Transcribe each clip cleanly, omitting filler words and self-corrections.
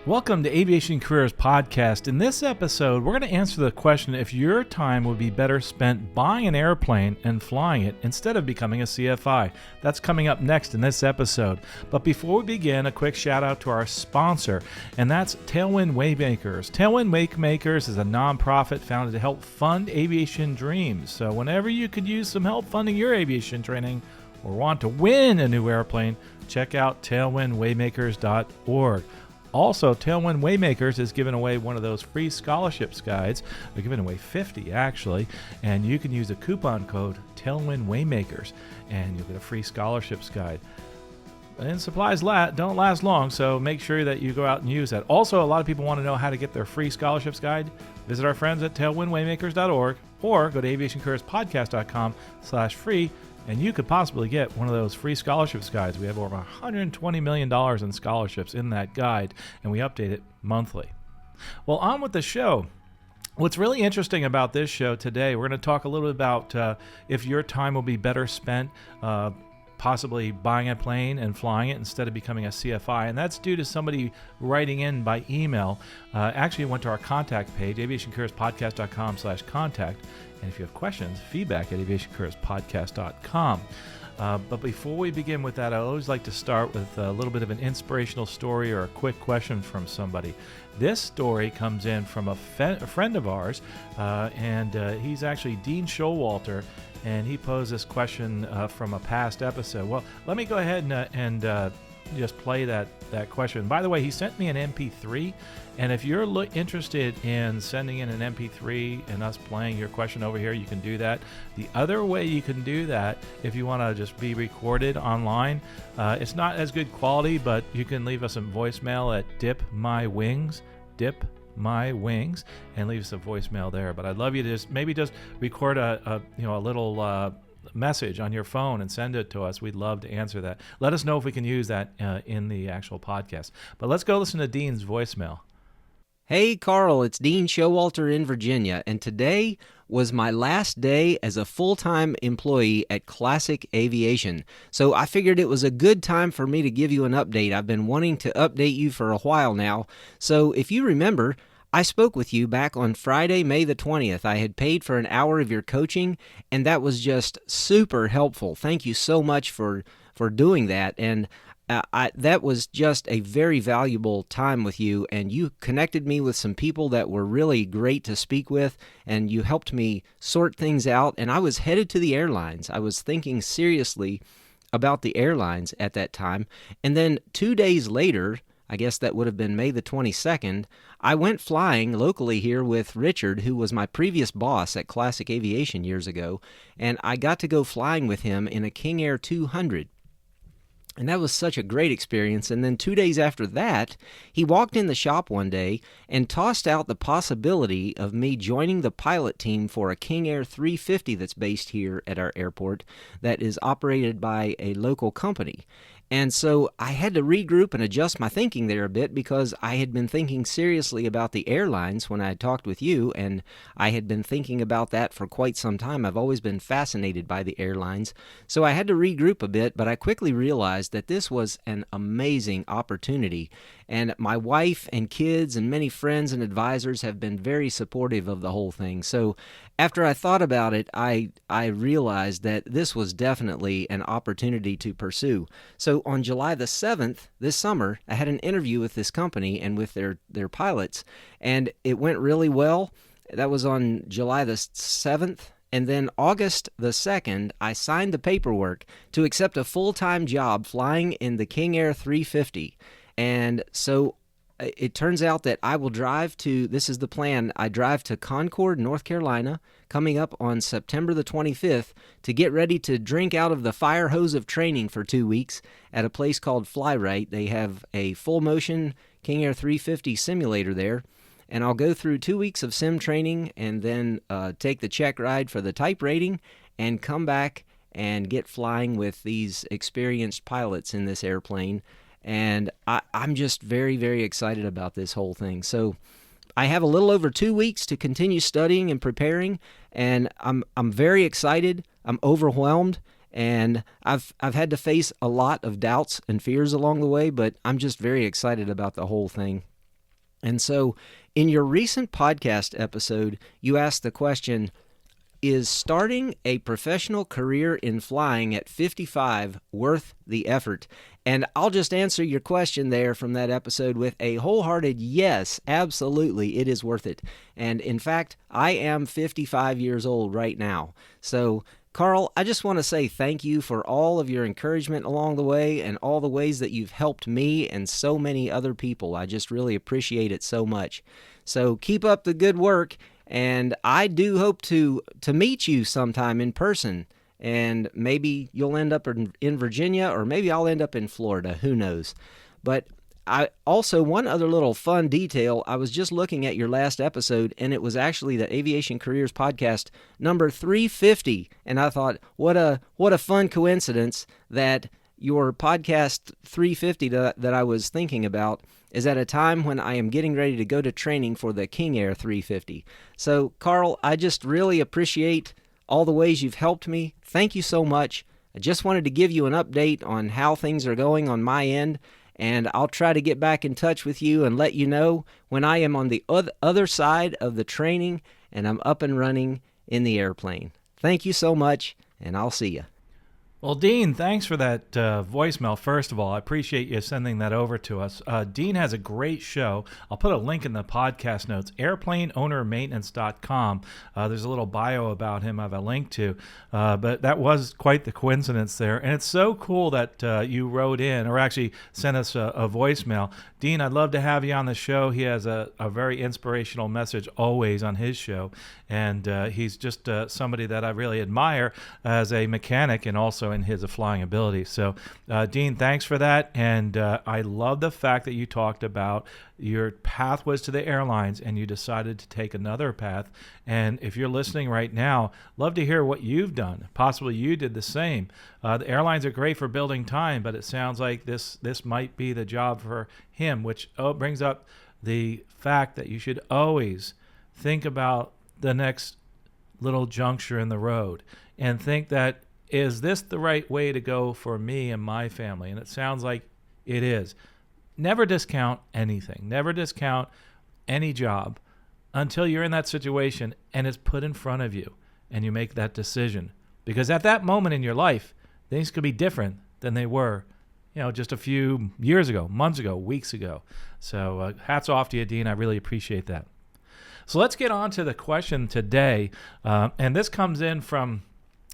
Welcome to Aviation Careers Podcast. In this episode, we're going to answer the question if your time would be better spent buying an airplane and flying it instead of becoming a CFI. That's coming up next in this episode. But before we begin, a quick shout out to our sponsor, and that's Tailwind Waymakers. Tailwind Waymakers is a nonprofit founded to help fund aviation dreams. So whenever you could use some help funding your aviation training or want to win a new airplane, check out tailwindwaymakers.org. Also, Tailwind Waymakers is giving away one of those free scholarships guides. They're giving away 50 actually, and you can use a coupon code Tailwind Waymakers, and you'll get a free scholarships guide. And supplies don't last long, so make sure that you go out and use that. Also, a lot of people want to know how to get their free scholarships guide. Visit our friends at tailwindwaymakers.org or go to aviationcareerspodcast.com/free. And you could possibly get one of those free scholarships guides. We have over $120 million in scholarships in that guide, and we update it monthly. Well, on with the show. What's really interesting about this show today, we're going to talk a little bit about if your time will be better spent possibly buying a plane and flying it instead of becoming a CFI. And that's due to somebody writing in by email. Actually went to our contact page, aviationcareerspodcast.com/contact. And if you have questions, feedback at aviationcareerspodcast.com. But before we begin with that, I always like to start with a little bit of an inspirational story or a quick question from somebody. This story comes in from a friend of ours, and he's actually Dean Showalter, and he posed this question from a past episode. Well, let me go ahead and just play that question. By the way, he sent me an MP3, and if you're interested in sending in an MP3 and us playing your question over here, you can do that. The other way you can do that, if you want to just be recorded online, it's not as good quality, but you can leave us a voicemail at Dip My Wings, and leave us a voicemail there. But I'd love you to just record a little message on your phone and send it to us. We'd love to answer that. Let us know if we can use that in the actual podcast. But let's go listen to Dean's voicemail. Hey Carl, it's Dean Showalter in Virginia, and today was my last day as a full-time employee at Classic Aviation. So I figured it was a good time for me to give you an update. I've been wanting to update you for a while now. So if you remember, I spoke with you back on Friday, May the 20th. I had paid for an hour of your coaching, and that was just super helpful. Thank you so much for doing that. And that was just a very valuable time with you, and you connected me with some people that were really great to speak with, and you helped me sort things out, and I was headed to the airlines. I was thinking seriously about the airlines at that time, and then 2 days later, I guess that would have been May the 22nd, I went flying locally here with Richard, who was my previous boss at Classic Aviation years ago, and I got to go flying with him in a King Air 200. And that was such a great experience. And then 2 days after that, he walked in the shop one day and tossed out the possibility of me joining the pilot team for a King Air 350 that's based here at our airport that is operated by a local company. And so I had to regroup and adjust my thinking there a bit because I had been thinking seriously about the airlines when I had talked with you, and I had been thinking about that for quite some time. I've always been fascinated by the airlines. So I had to regroup a bit, but I quickly realized that this was an amazing opportunity. And my wife and kids and many friends and advisors have been very supportive of the whole thing. So after I thought about it, I realized that this was definitely an opportunity to pursue. So on July the 7th, this summer, I had an interview with this company and with their pilots, and it went really well. That was on July the 7th. And then August the 2nd, I signed the paperwork to accept a full-time job flying in the King Air 350. And so it turns out that I will drive to, this is the plan, I drive to Concord, North Carolina, coming up on September the 25th to get ready to drink out of the fire hose of training for 2 weeks at a place called Fly-Right. They have a full-motion King Air 350 simulator there, and I'll go through 2 weeks of sim training and then take the check ride for the type rating and come back and get flying with these experienced pilots in this airplane. And I'm just very, very excited about this whole thing. So I have a little over 2 weeks to continue studying and preparing, and I'm very excited. I'm overwhelmed, and I've had to face a lot of doubts and fears along the way, but I'm just very excited about the whole thing. And so in your recent podcast episode, you asked the question, is starting a professional career in flying at 55 worth the effort? And I'll just answer your question there from that episode with a wholehearted yes, absolutely, it is worth it. And in fact, I am 55 years old right now. So Carl, I just want to say thank you for all of your encouragement along the way and all the ways that you've helped me and so many other people. I just really appreciate it so much. So keep up the good work, and I do hope to meet you sometime in person. And maybe you'll end up in Virginia, or maybe I'll end up in Florida. Who knows? But I also, one other little fun detail, I was just looking at your last episode, and it was actually the Aviation Careers podcast number 350, and I thought, what a fun coincidence that your podcast 350 that I was thinking about is at a time when I am getting ready to go to training for the King Air 350. So, Carl, I just really appreciate all the ways you've helped me. Thank you so much. I just wanted to give you an update on how things are going on my end, and I'll try to get back in touch with you and let you know when I am on the other side of the training and I'm up and running in the airplane. Thank you so much, and I'll see you. Well, Dean, thanks for that voicemail. First of all, I appreciate you sending that over to us. Dean has a great show. I'll put a link in the podcast notes, airplaneownermaintenance.com. There's a little bio about him I have a link to. But that was quite the coincidence there. And it's so cool that you wrote in, or actually sent us a voicemail. Dean, I'd love to have you on the show. He has a very inspirational message always on his show. And he's just somebody that I really admire as a mechanic and also in his flying ability. So, Dean, thanks for that. And I love the fact that you talked about your path was to the airlines and you decided to take another path. And if you're listening right now, love to hear what you've done. Possibly you did the same. The airlines are great for building time, but it sounds like this might be the job for him, which brings up the fact that you should always think about the next little juncture in the road and think that, is this the right way to go for me and my family? And it sounds like it is. Never discount anything. Never discount any job until you're in that situation and it's put in front of you and you make that decision. Because at that moment in your life, things could be different than they were, just a few years ago, months ago, weeks ago. So hats off to you, Dean. I really appreciate that. So let's get on to the question today. And this comes in from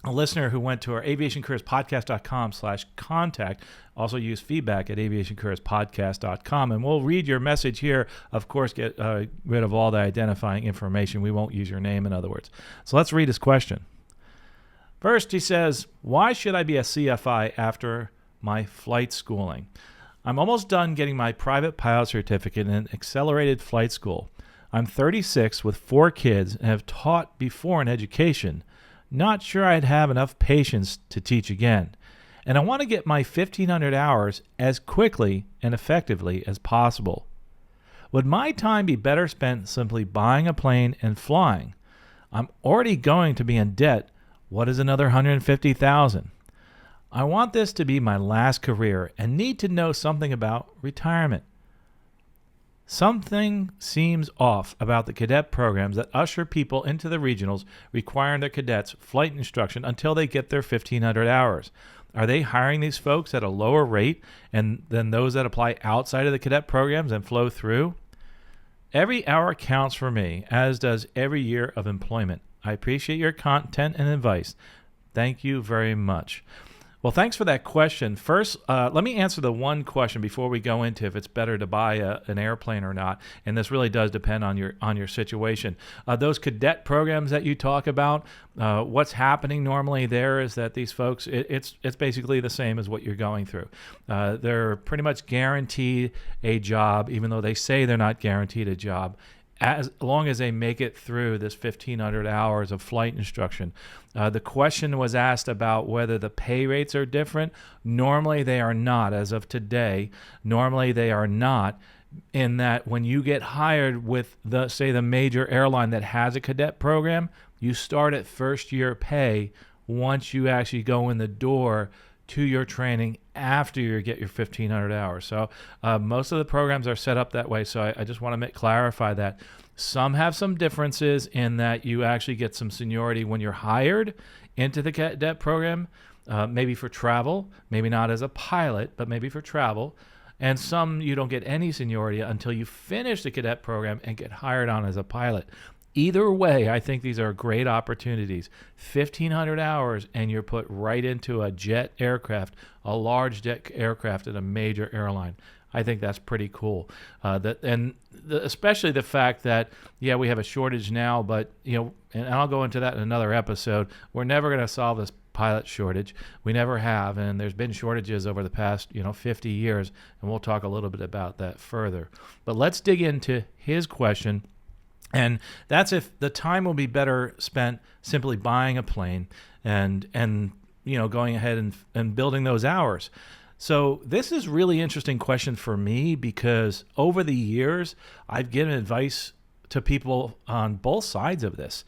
a listener who went to our aviationcareerspodcast.com/contact. Also use feedback at aviationcareerspodcast.com. And we'll read your message here. Of course, get rid of all the identifying information. We won't use your name, in other words. So let's read his question. First, he says, why should I be a CFI after my flight schooling? I'm almost done getting my private pilot certificate in accelerated flight school. I'm 36 with 4 kids and have taught before in education. Not sure I'd have enough patience to teach again. And I want to get my 1,500 hours as quickly and effectively as possible. Would my time be better spent simply buying a plane and flying? I'm already going to be in debt. What is another $150,000? I want this to be my last career and need to know something about retirement. Something seems off about the cadet programs that usher people into the regionals requiring their cadets flight instruction until they get their 1,500 hours. Are they hiring these folks at a lower rate than those that apply outside of the cadet programs and flow through? Every hour counts for me, as does every year of employment. I appreciate your content and advice. Thank you very much. Well, thanks for that question. First, let me answer the one question before we go into if it's better to buy an airplane or not. And this really does depend on your situation. Those cadet programs that you talk about, what's happening normally there is that these folks, it's basically the same as what you're going through. They're pretty much guaranteed a job, even though they say they're not guaranteed a job, as long as they make it through this 1,500 hours of flight instruction. The question was asked about whether the pay rates are different. Normally they are not. As of today, normally they are not, in that when you get hired with the major airline that has a cadet program, you start at first year pay once you actually go in the door to your training after you get your 1,500 hours. So most of the programs are set up that way. So I just want to clarify that. Some have some differences in that you actually get some seniority when you're hired into the cadet program, maybe for travel, maybe not as a pilot, but maybe for travel. And some you don't get any seniority until you finish the cadet program and get hired on as a pilot. Either way, I think these are great opportunities. 1,500 hours and you're put right into a jet aircraft, a large jet aircraft at a major airline. I think that's pretty cool. Especially the fact that, yeah, we have a shortage now, but, and I'll go into that in another episode. We're never going to solve this pilot shortage. We never have, and there's been shortages over the past 50 years, and we'll talk a little bit about that further. But let's dig into his question, and that's if the time will be better spent simply buying a plane and going ahead and building those hours. So this is really interesting question for me because over the years I've given advice to people on both sides of this.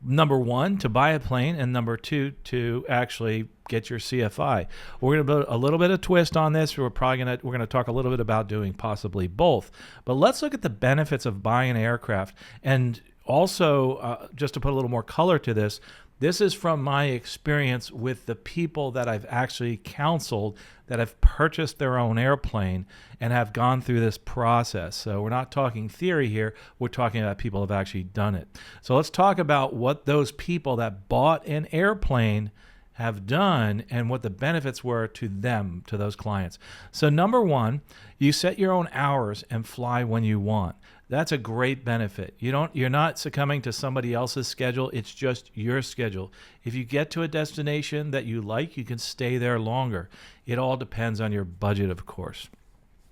Number one, to buy a plane, and number two, to actually get your CFI. We're going to put a little bit of twist on this. We're going to talk a little bit about doing possibly both. But let's look at the benefits of buying an aircraft. And also, just to put a little more color to this, this is from my experience with the people that I've actually counseled that have purchased their own airplane and have gone through this process. So we're not talking theory here. We're talking about people who have actually done it. So let's talk about what those people that bought an airplane have done and what the benefits were to them, to those clients. So number one, you set your own hours and fly when you want. That's a great benefit. You're not succumbing to somebody else's schedule. It's just your schedule. If you get to a destination that you like, you can stay there longer. It all depends on your budget, of course.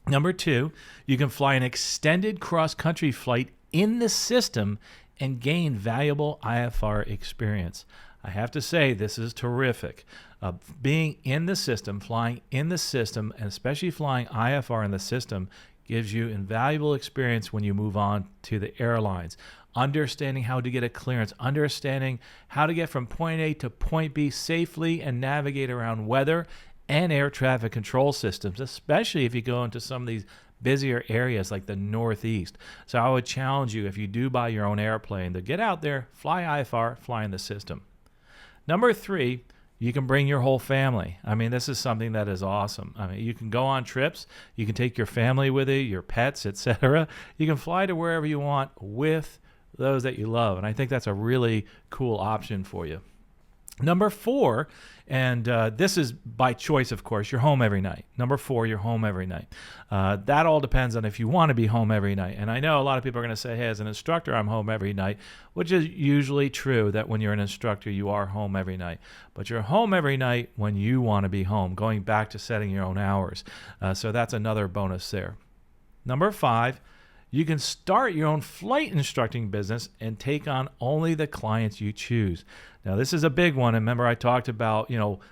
Number two, you can fly an extended cross-country flight in the system and gain valuable IFR experience. I have to say, this is terrific. Being in the system, flying in the system, and especially flying IFR in the system, gives you invaluable experience when you move on to the airlines. Understanding how to get a clearance, understanding how to get from point A to point B safely and navigate around weather and air traffic control systems, especially if you go into some of these busier areas like the Northeast. So I would challenge you, if you do buy your own airplane, to get out there, fly IFR, fly in the system. Number three, you can bring your whole family. I mean, this is something that is awesome. I mean, you can go on trips. You can take your family with you, your pets, etc. You can fly to wherever you want with those that you love. And I think that's a really cool option for you. Number four, and this is by choice, of course, you're home every night. Number four, you're home every night. That all depends on if you want to be home every night. And I know a lot of people are going to say, hey, as an instructor, I'm home every night, which is usually true that when you're an instructor, you are home every night. But you're home every night when you want to be home, going back to setting your own hours. So that's another bonus there. Number five, you can start your own flight instructing business and take on only the clients you choose. Now, this is a big one. And remember, I talked about,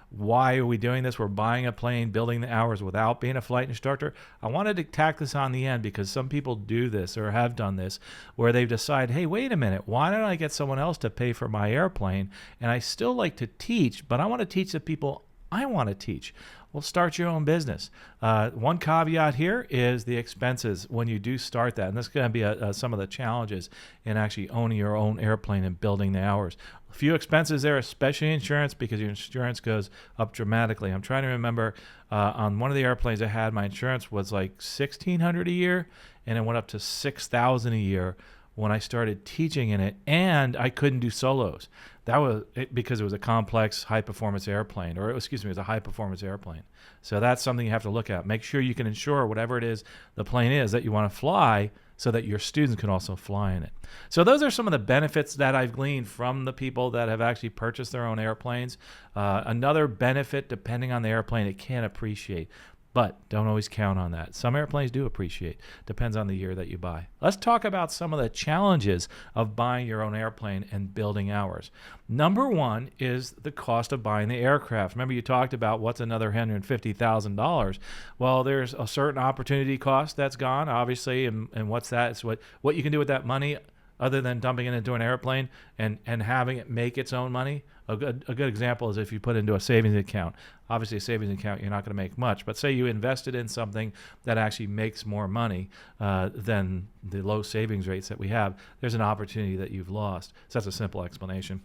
why are we doing this? We're buying a plane, building the hours without being a flight instructor. I wanted to tack this on the end because some people do this or have done this where they've decided, hey, wait a minute, why don't I get someone else to pay for my airplane? And I still like to teach, but I want to teach the people I want to teach. Well, start your own business. One caveat here is the expenses when you do start that. And this is going to be some of the challenges in actually owning your own airplane and building the hours. A few expenses there, especially insurance, because your insurance goes up dramatically. I'm trying to remember on one of the airplanes I had, my insurance was like $1,600 a year, and it went up to $6,000 a year when I started teaching in it, and I couldn't do solos. That was because it was a complex high-performance airplane, it was a high-performance airplane. So that's something you have to look at. Make sure you can insure whatever it is the plane is that you want to fly so that your students can also fly in it. So those are some of the benefits that I've gleaned from the people that have actually purchased their own airplanes. Another benefit, depending on the airplane, it can appreciate. But don't always count on that. Some airplanes do appreciate. Depends on the year that you buy. Let's talk about some of the challenges of buying your own airplane and building hours. Number one is the cost of buying the aircraft. Remember, you talked about what's another $150,000. Well, there's a certain opportunity cost that's gone, obviously, and what's that? It's what you can do with that money. other than dumping it into an airplane and having it make its own money. A good example is if you put into a savings account. Obviously, a savings account, you're not going to make much. But say you invested in something that actually makes more money than the low savings rates that we have, there's an opportunity that you've lost. So that's a simple explanation.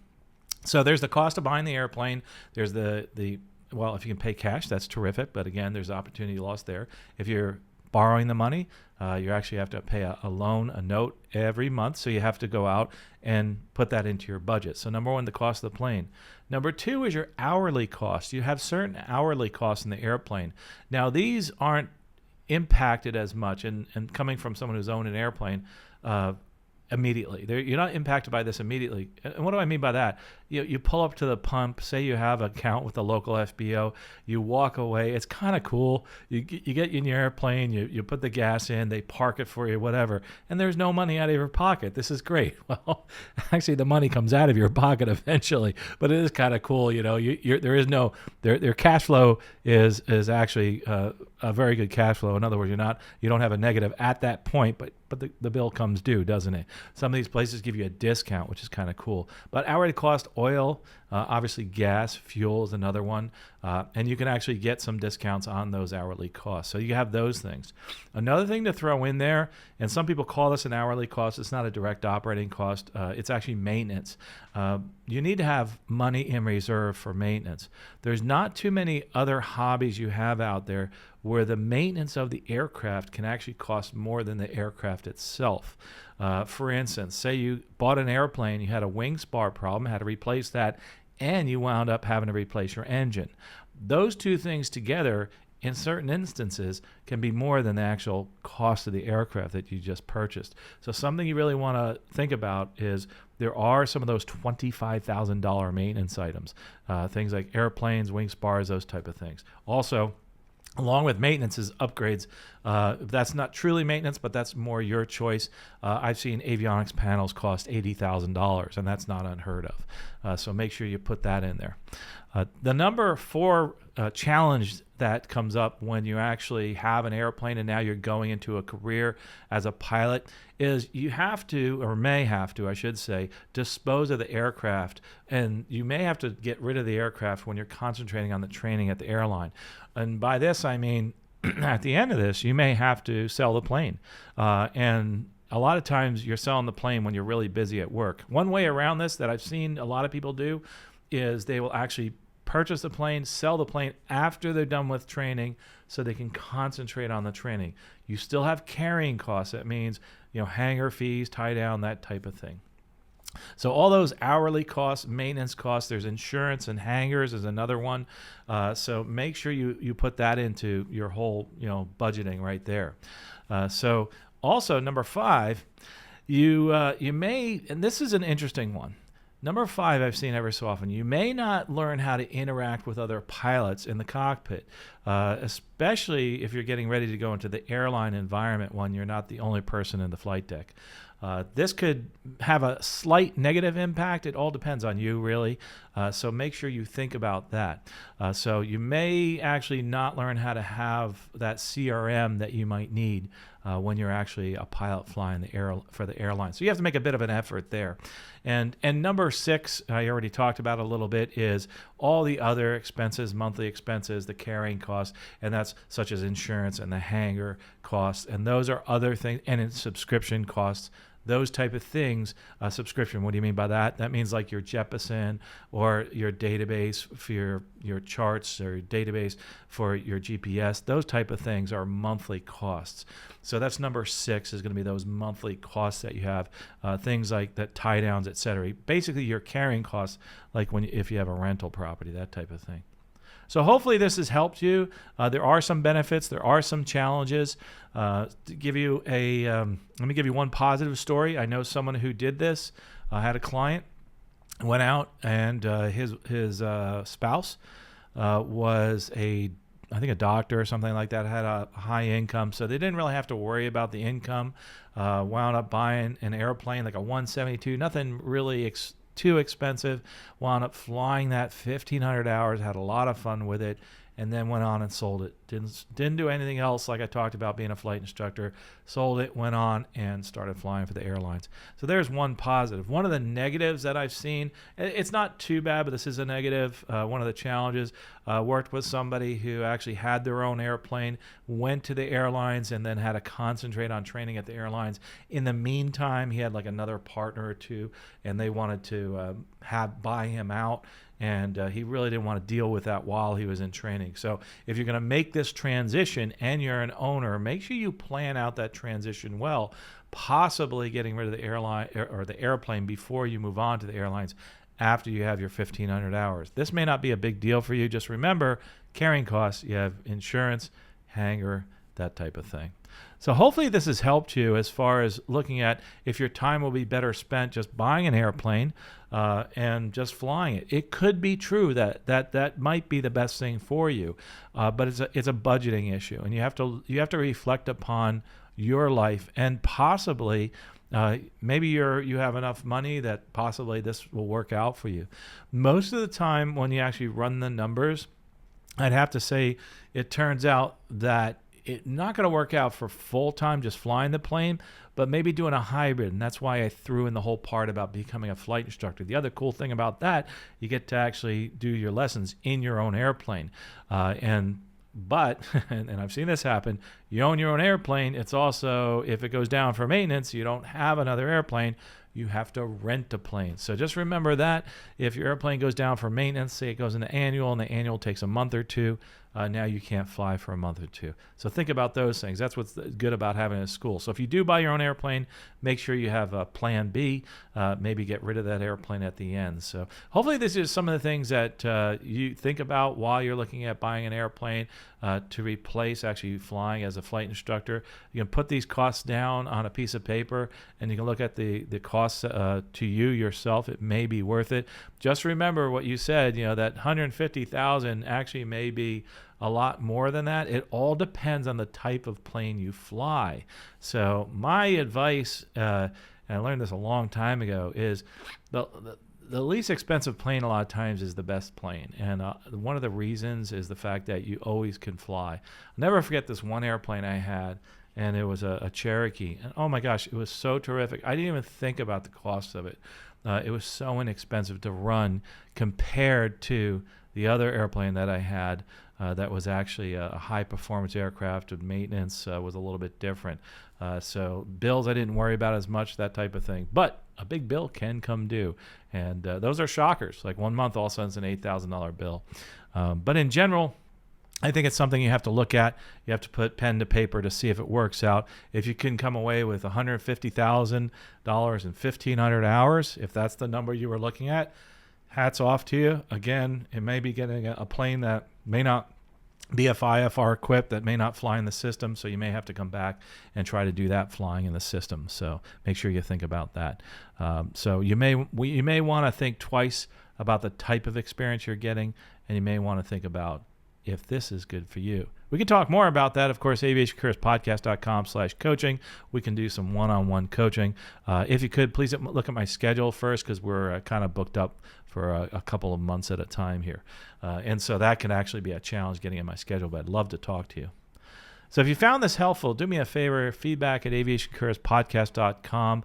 So there's the cost of buying the airplane. There's well, if you can pay cash, that's terrific. But again, there's opportunity lost there. If you're borrowing the money, you actually have to pay a loan, a note every month. So you have to go out and put that into your budget. So number one, the cost of the plane. Number two is your hourly cost. You have certain hourly costs in the airplane. Now, these aren't impacted as much. And coming from someone who's owned an airplane, immediately. You're not impacted by this immediately. And what do I mean by that? You pull up to the pump, say you have an account with the local FBO, you walk away. It's kind of cool. You get in your airplane, you put the gas in, they park it for you, whatever, and there's no money out of your pocket. This is great. Well, actually, the money comes out of your pocket eventually, but it is kind of cool. Their cash flow is actually a very good cash flow. In other words, you don't have a negative at that point, but the bill comes due, doesn't it? Some of these places give you a discount, which is kind of cool. But hourly cost, oil, obviously gas, fuel is another one. And you can actually get some discounts on those hourly costs. So you have those things. Another thing to throw in there, and some people call this an hourly cost. It's not a direct operating cost. It's actually maintenance. You need to have money in reserve for maintenance. There's not too many other hobbies you have out there where the maintenance of the aircraft can actually cost more than the aircraft itself. For instance, say you bought an airplane, you had a wing spar problem, had to replace that, and you wound up having to replace your engine. Those two things together, in certain instances, can be more than the actual cost of the aircraft that you just purchased. So something you really want to think about is there are some of those $25,000 maintenance items, things like airplanes, wing spars, those type of things. Also, along with maintenance is upgrades. That's not truly maintenance, but that's more your choice. I've seen avionics panels cost $80,000, and that's not unheard of. So make sure you put that in there. The number 4 challenge that comes up when you actually have an airplane and now you're going into a career as a pilot is you have to, or may have to, I should say, dispose of the aircraft. And you may have to get rid of the aircraft when you're concentrating on the training at the airline. And by this, I mean, at the end of this, you may have to sell the plane. And a lot of times you're selling the plane when you're really busy at work. One way around this that I've seen a lot of people do is they will actually purchase the plane, sell the plane after they're done with training so they can concentrate on the training. You still have carrying costs. That means, hangar fees, tie down, that type of thing. So all those hourly costs, maintenance costs, there's insurance and hangars is another one. So make sure you put that into your whole, budgeting right there. So also number 5, you may, and this is an interesting one. Number 5, I've seen ever so often, you may not learn how to interact with other pilots in the cockpit, especially if you're getting ready to go into the airline environment when you're not the only person in the flight deck. This could have a slight negative impact. It all depends on you, really. So make sure you think about that. So you may actually not learn how to have that CRM that you might need when you're actually a pilot flying for the airline. So you have to make a bit of an effort there. And number 6, I already talked about a little bit, is all the other expenses, monthly expenses, the carrying costs, and that's such as insurance and the hangar costs. And those are other things, and in subscription costs. Those type of things, subscription, what do you mean by that? That means like your Jeppesen or your database for your charts or your database for your GPS. Those type of things are monthly costs. So that's number 6 is going to be those monthly costs that you have, things like that tie downs, et cetera. Basically your carrying costs, like if you have a rental property, that type of thing. So hopefully this has helped you. There are some benefits. There are some challenges. To give you let me give you one positive story. I know someone who did this. I had a client, went out, and his spouse was I think a doctor or something like that, had a high income, so they didn't really have to worry about the income. Wound up buying an airplane, like a 172, nothing really too expensive. Wound up flying that 1,500 hours, had a lot of fun with it, and then went on and sold it. Didn't do anything else like I talked about being a flight instructor. Sold it, went on, and started flying for the airlines. So there's one positive. One of the negatives that I've seen, it's not too bad, but this is a negative. One of the challenges, worked with somebody who actually had their own airplane, went to the airlines, and then had to concentrate on training at the airlines. In the meantime, he had like another partner or two, and they wanted to buy him out. And he really didn't want to deal with that while he was in training. So if you're going to make this transition and you're an owner, make sure you plan out that transition well, possibly getting rid of the airline or the airplane before you move on to the airlines after you have your 1,500 hours. This may not be a big deal for you. Just remember, carrying costs, you have insurance, hangar, that type of thing. So hopefully this has helped you as far as looking at if your time will be better spent just buying an airplane and just flying it. It could be true that might be the best thing for you, but it's a budgeting issue, and you have to reflect upon your life and possibly maybe you have enough money that possibly this will work out for you. Most of the time when you actually run the numbers, I'd have to say it turns out that it's not going to work out for full-time just flying the plane, but maybe doing a hybrid. And that's why I threw in the whole part about becoming a flight instructor. The other cool thing about that, you get to actually do your lessons in your own airplane. But I've seen this happen, you own your own airplane. It's also, if it goes down for maintenance, you don't have another airplane, you have to rent a plane. So just remember that if your airplane goes down for maintenance, say it goes into annual and the annual takes a month or two, now you can't fly for a month or two. So think about those things. That's what's good about having a school. So if you do buy your own airplane, make sure you have a plan B, maybe get rid of that airplane at the end. So hopefully this is some of the things that you think about while you're looking at buying an airplane to replace actually flying as a flight instructor. You can put these costs down on a piece of paper and you can look at the costs to you yourself. It may be worth it. Just remember what you said, that $150,000 actually may be a lot more than that. It all depends on the type of plane you fly. So my advice, and I learned this a long time ago, is the least expensive plane a lot of times is the best plane. And one of the reasons is the fact that you always can fly. I'll never forget this one airplane I had, and it was a Cherokee. And oh my gosh, it was so terrific. I didn't even think about the cost of it. It was so inexpensive to run compared to the other airplane that I had that was actually a high-performance aircraft, and maintenance was a little bit different. So bills I didn't worry about as much, that type of thing. But a big bill can come due, and those are shockers. Like 1 month, all of a sudden, it's an $8,000 bill. But in general, I think it's something you have to look at. You have to put pen to paper to see if it works out. If you can come away with $150,000 and 1,500 hours, if that's the number you were looking at, hats off to you. Again, it may be getting a plane that may not be IFR equipped, that may not fly in the system, so you may have to come back and try to do that flying in the system. So make sure you think about that. So you may want to think twice about the type of experience you're getting, and you may want to think about if this is good for you. We can talk more about that, of course, aviationcareerspodcast.com/coaching. We can do some one-on-one coaching. If you could, please look at my schedule first, because we're kind of booked up for a couple of months at a time here. And so that can actually be a challenge getting in my schedule, but I'd love to talk to you. So if you found this helpful, do me a favor, feedback at aviationcareerspodcast.com.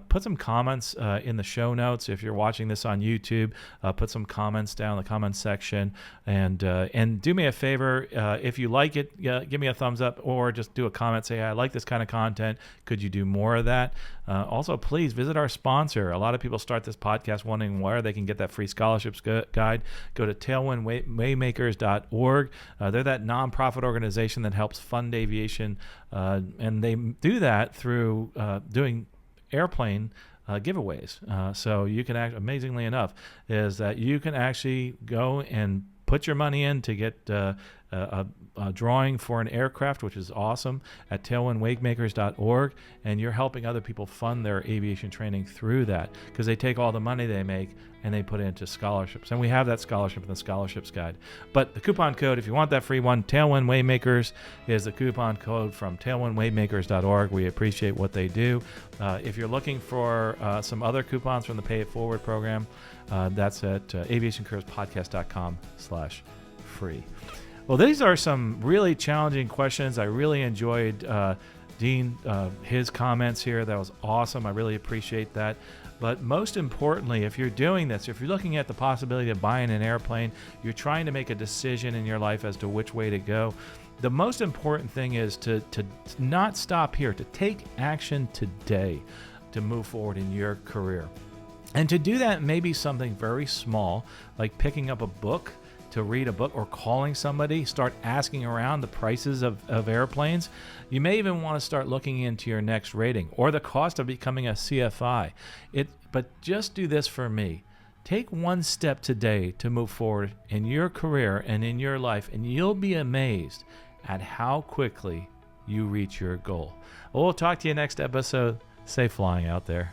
Put some comments in the show notes. If you're watching this on YouTube, put some comments down in the comments section. And do me a favor, if you like it, give me a thumbs up, or just do a comment, say, I like this kind of content. Could you do more of that? Also, please visit our sponsor. A lot of people start this podcast wondering where they can get that free scholarships guide. Go to tailwindwaymakers.org. They're that nonprofit organization that helps fund aviation, and they do that through doing airplane giveaways. So you can amazingly enough, is that you can actually go and put your money in to get a drawing for an aircraft, which is awesome, at tailwindwaymakers.org, and you're helping other people fund their aviation training through that, because they take all the money they make and they put it into scholarships. And we have that scholarship in the scholarships guide. But the coupon code, if you want that free one, Tailwind Waymakers is the coupon code from tailwindwaymakers.org. We appreciate what they do. If you're looking for some other coupons from the Pay It Forward program, that's at aviationcareerspodcast.com/free. Well, these are some really challenging questions. I really enjoyed Dean, his comments here. That was awesome. I really appreciate that. But most importantly, if you're doing this, if you're looking at the possibility of buying an airplane, you're trying to make a decision in your life as to which way to go, the most important thing is to not stop here, to take action today to move forward in your career. And to do that, maybe something very small, like picking up a book, to read a book, or calling somebody, start asking around the prices of airplanes. You may even want to start looking into your next rating or the cost of becoming a CFI. But just do this for me. Take one step today to move forward in your career and in your life, and you'll be amazed at how quickly you reach your goal. Well, we'll talk to you next episode. Safe flying out there.